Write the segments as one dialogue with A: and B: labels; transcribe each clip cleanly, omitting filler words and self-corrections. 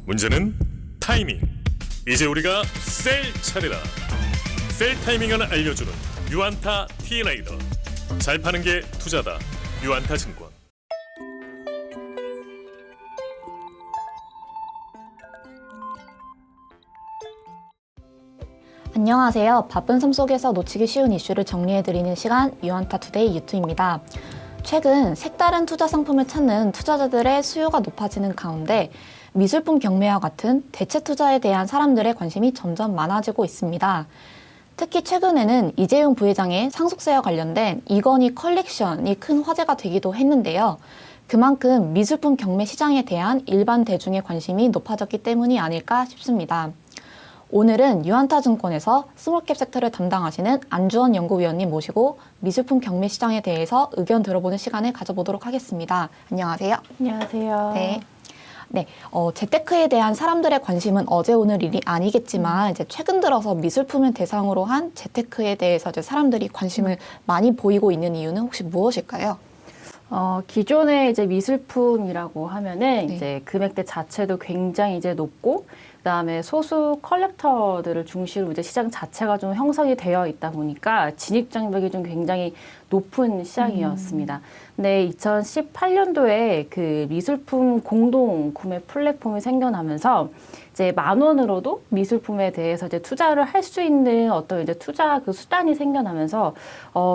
A: 문제는 타이밍. 이제 우리가 셀 차례다. 셀 타이밍을 알려주는 유안타 T레이더. 잘 파는 게 투자다. 유안타증권.
B: 안녕하세요. 바쁜 삶 속에서 놓치기 쉬운 이슈를 정리해드리는 시간 유안타 투데이 유투입니다. 최근 색다른 투자 상품을 찾는 투자자들의 수요가 높아지는 가운데 미술품 경매와 같은 대체 투자에 대한 사람들의 관심이 점점 많아지고 있습니다. 특히 최근에는 이재용 부회장의 상속세와 관련된 이건희 컬렉션이 큰 화제가 되기도 했는데요. 그만큼 미술품 경매 시장에 대한 일반 대중의 관심이 높아졌기 때문이 아닐까 싶습니다. 오늘은 유안타증권에서 스몰캡 섹터를 담당하시는 안주원 연구위원님 모시고 미술품 경매 시장에 대해서 의견 들어보는 시간을 가져보도록 하겠습니다. 안녕하세요.
C: 안녕하세요.
B: 네, 재테크에 대한 사람들의 관심은 어제 오늘 일이 아니겠지만 이제 최근 들어서 미술품을 대상으로 한 재테크에 대해서 이제 사람들이 관심을 많이 보이고 있는 이유는 혹시 무엇일까요?
C: 기존의 이제 미술품이라고 하면은 이제 금액대 자체도 굉장히 이제 높고, 그다음에 소수 컬렉터들을 중심으로 이제 시장 자체가 좀 형성이 되어 있다 보니까 진입 장벽이 좀 굉장히 높은 시장이었습니다. 근데 2018년도에 그 미술품 공동 구매 플랫폼이 생겨나면서 이제 10,000원으로도 미술품에 대해서 이제 투자를 할 수 있는 어떤 이제 투자 그 수단이 생겨나면서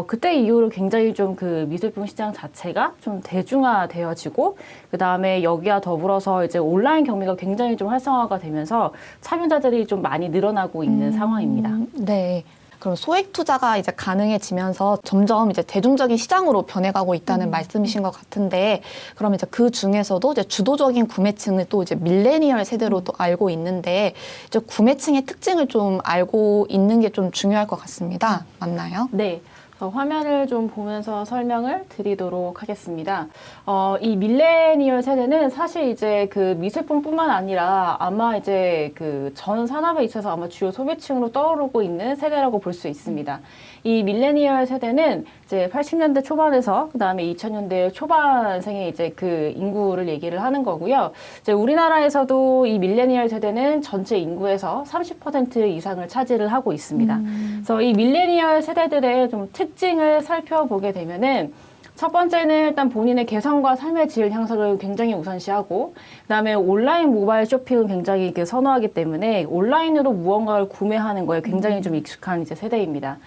C: 그때 이후로 굉장히 좀 그 미술품 시장 자체가 좀 대중화되어지고, 그 다음에 여기와 더불어서 이제 온라인 경매가 굉장히 좀 활성화가 되면서 참여자들이 좀 많이 늘어나고 있는 상황입니다.
B: 네. 그럼 소액 투자가 이제 가능해지면서 점점 이제 대중적인 시장으로 변해가고 있다는 말씀이신 것 같은데, 그럼 이제 그 중에서도 이제 주도적인 구매층을 또 이제 밀레니얼 세대로 또 알고 있는데, 이제 구매층의 특징을 좀 알고 있는 게 좀 중요할 것 같습니다. 맞나요?
C: 네. 화면을 좀 보면서 설명을 드리도록 하겠습니다. 이 밀레니얼 세대는 사실 이제 그 미술품뿐만 아니라 아마 이제 그 전 산업에 있어서 아마 주요 소비층으로 떠오르고 있는 세대라고 볼 수 있습니다. 이 밀레니얼 세대는 이제 80년대 초반에서 그다음에 2000년대 초반생의 이제 그 인구를 얘기를 하는 거고요. 이제 우리나라에서도 이 밀레니얼 세대는 전체 인구에서 30% 이상을 차지를 하고 있습니다. 그래서 이 밀레니얼 세대들의 좀 특징을 살펴보게 되면은, 첫 번째는 일단 본인의 개성과 삶의 질 향상을 굉장히 우선시하고, 그다음에 온라인 모바일 쇼핑을 굉장히 선호하기 때문에 온라인으로 무언가를 구매하는 거에 굉장히 좀 익숙한 이제 세대입니다.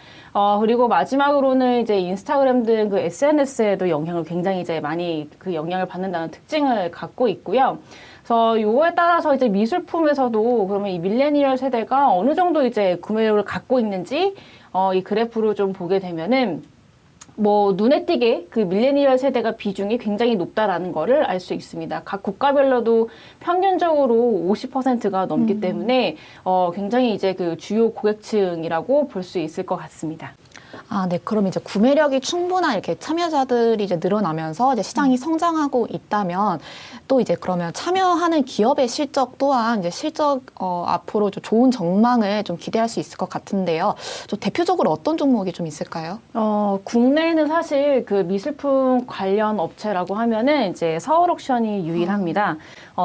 C: 그리고 마지막으로는 이제 인스타그램 등 그 SNS에도 영향을 굉장히 이제 많이 그 영향을 받는다는 특징을 갖고 있고요. 그래서 요거에 따라서 이제 미술품에서도 그러면 이 밀레니얼 세대가 어느 정도 이제 구매력을 갖고 있는지 이 그래프를 좀 보게 되면은, 뭐 눈에 띄게 그 밀레니얼 세대가 비중이 굉장히 높다라는 거를 알 수 있습니다. 각 국가별로도 평균적으로 50%가 넘기 때문에 굉장히 이제 그 주요 고객층이라고 볼 수 있을 것 같습니다.
B: 아, 네. 그럼 이제 구매력이 충분한 이렇게 참여자들이 이제 늘어나면서 이제 시장이 성장하고 있다면, 또 이제 그러면 참여하는 기업의 실적 또한 이제 실적 앞으로 좀 좋은 전망을 좀 기대할 수 있을 것 같은데요. 좀 대표적으로 어떤 종목이 좀 있을까요?
C: 국내에는 사실 그 미술품 관련 업체라고 하면은 이제 서울옥션이 유일합니다.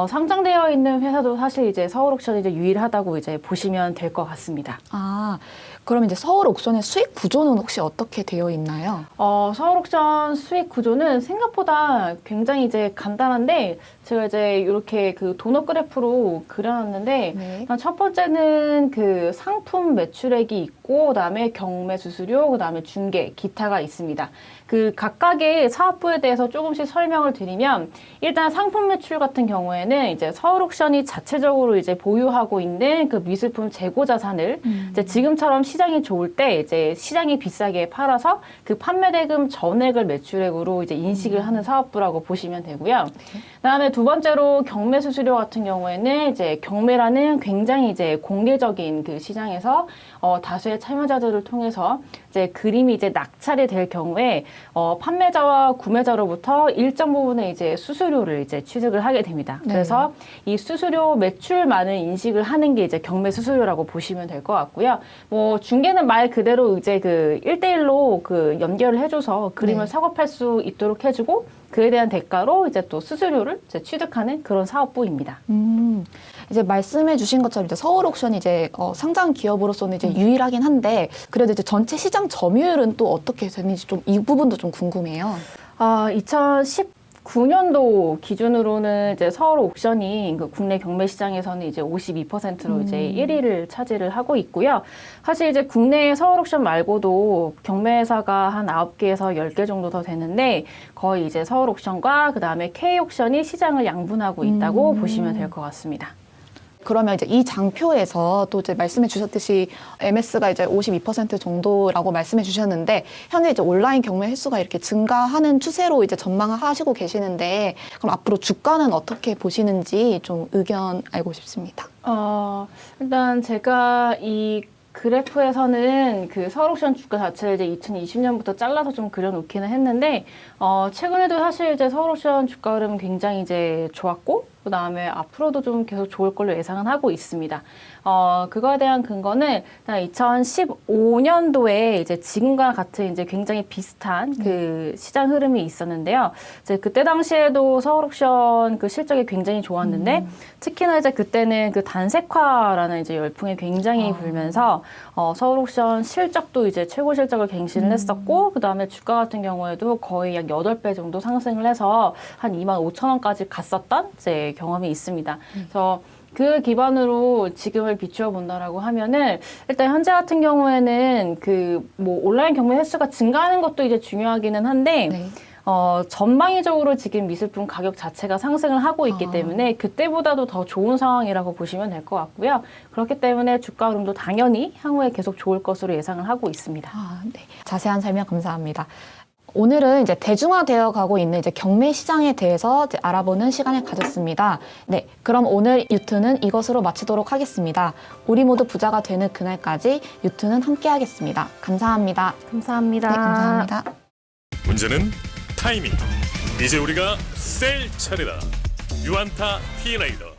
C: 상장되어 있는 회사도 사실 이제 서울옥션이 이제 유일하다고 이제 보시면 될 것 같습니다.
B: 아, 그럼 이제 서울 옥션의 수익 구조는 혹시 어떻게 되어 있나요?
C: 서울옥션 수익 구조는 생각보다 굉장히 이제 간단한데, 제가 이제 이렇게 그 도넛 그래프로 그려놨는데, 첫 번째는 그 상품 매출액이 있고, 그다음에 경매 수수료, 그다음에 중개, 기타가 있습니다. 그 각각의 사업부에 대해서 조금씩 설명을 드리면, 일단 상품 매출 같은 경우에는 이제 서울옥션이 자체적으로 이제 보유하고 있는 그 미술품 재고 자산을 이제 지금처럼 시장이 좋을 때 이제 시장이 비싸게 팔아서 그 판매 대금 전액을 매출액으로 이제 인식을 하는 사업부라고 보시면 되고요. 그다음에 두 번째로 경매 수수료 같은 경우에는 이제 경매라는 굉장히 이제 공개적인 그 시장에서 다수의 참여자들을 통해서 이제 그림이 이제 낙찰이 될 경우에 판매자와 구매자로부터 일정 부분의 이제 수수료를 이제 취득을 하게 됩니다. 그래서 이 수수료 매출만을 인식을 하는 게 이제 경매 수수료라고 보시면 될 것 같고요. 뭐 중개는 말 그대로 이제 그 1대1로 그 연결을 해줘서 그림을 작업할 수 있도록 해주고, 그에 대한 대가로 이제 또 수수료를 이제 취득하는 그런 사업부입니다.
B: 이제 이제 말씀해주신 것처럼 이제 서울 옥션이 이제 상장 기업으로서는 이제 유일하긴 한데 그래도 이제 전체 시장 점유율은 또 어떻게 되는지 좀 이 부분도 좀 궁금해요.
C: 2019년도 기준으로는 이제 서울 옥션이 그 국내 경매 시장에서는 이제 52%로 이제 1위를 차지를 하고 있고요. 사실 이제 국내 서울 옥션 말고도 경매회사가 한 9개에서 10개 정도 더 되는데 거의 이제 서울 옥션과 그다음에 K 옥션이 시장을 양분하고 있다고 보시면 될 것 같습니다.
B: 그러면 이제 이 장표에서 또 이제 말씀해 주셨듯이 MS가 이제 52% 정도라고 말씀해 주셨는데 현재 이제 온라인 경매 횟수가 이렇게 증가하는 추세로 이제 전망을 하시고 계시는데 그럼 앞으로 주가는 어떻게 보시는지 좀 의견 알고 싶습니다.
C: 일단 제가 이 그래프에서는 그 서울옥션 주가 자체를 이제 2020년부터 잘라서 좀 그려놓기는 했는데, 최근에도 사실 이제 서울옥션 주가 흐름은 굉장히 이제 좋았고, 그 다음에 앞으로도 좀 계속 좋을 걸로 예상은 하고 있습니다. 그거에 대한 근거는 2015년도에 이제 지금과 같은 이제 굉장히 비슷한 그 시장 흐름이 있었는데요. 이제 그때 당시에도 서울옥션 그 실적이 굉장히 좋았는데, 특히나 이제 그때는 그 단색화라는 이제 열풍이 굉장히 불면서 서울옥션 실적도 이제 최고 실적을 갱신을 했었고, 그 다음에 주가 같은 경우에도 거의 약 8배 정도 상승을 해서 한 25,000원까지 갔었던 이제 경험이 있습니다. 그래서 그 기반으로 지금을 비추어 본다라고 하면은 일단 현재 같은 경우에는 그 뭐 온라인 경매 횟수가 증가하는 것도 이제 중요하기는 한데
B: 네.
C: 전방위적으로 지금 미술품 가격 자체가 상승을 하고 있기 때문에 그때보다도 더 좋은 상황이라고 보시면 될 것 같고요. 그렇기 때문에 주가 흐름도 당연히 향후에 계속 좋을 것으로 예상을 하고 있습니다.
B: 네. 자세한 설명 감사합니다. 오늘은 이제 대중화되어 가고 있는 이제 경매 시장에 대해서 이제 알아보는 시간을 가졌습니다. 네, 그럼 오늘 유튜는 이것으로 마치도록 하겠습니다. 우리 모두 부자가 되는 그날까지 유튜는 함께하겠습니다. 감사합니다.
C: 감사합니다.
B: 네, 감사합니다.
A: 문제는 타이밍. 이제 우리가 셀 차례다. 유안타 T레이더.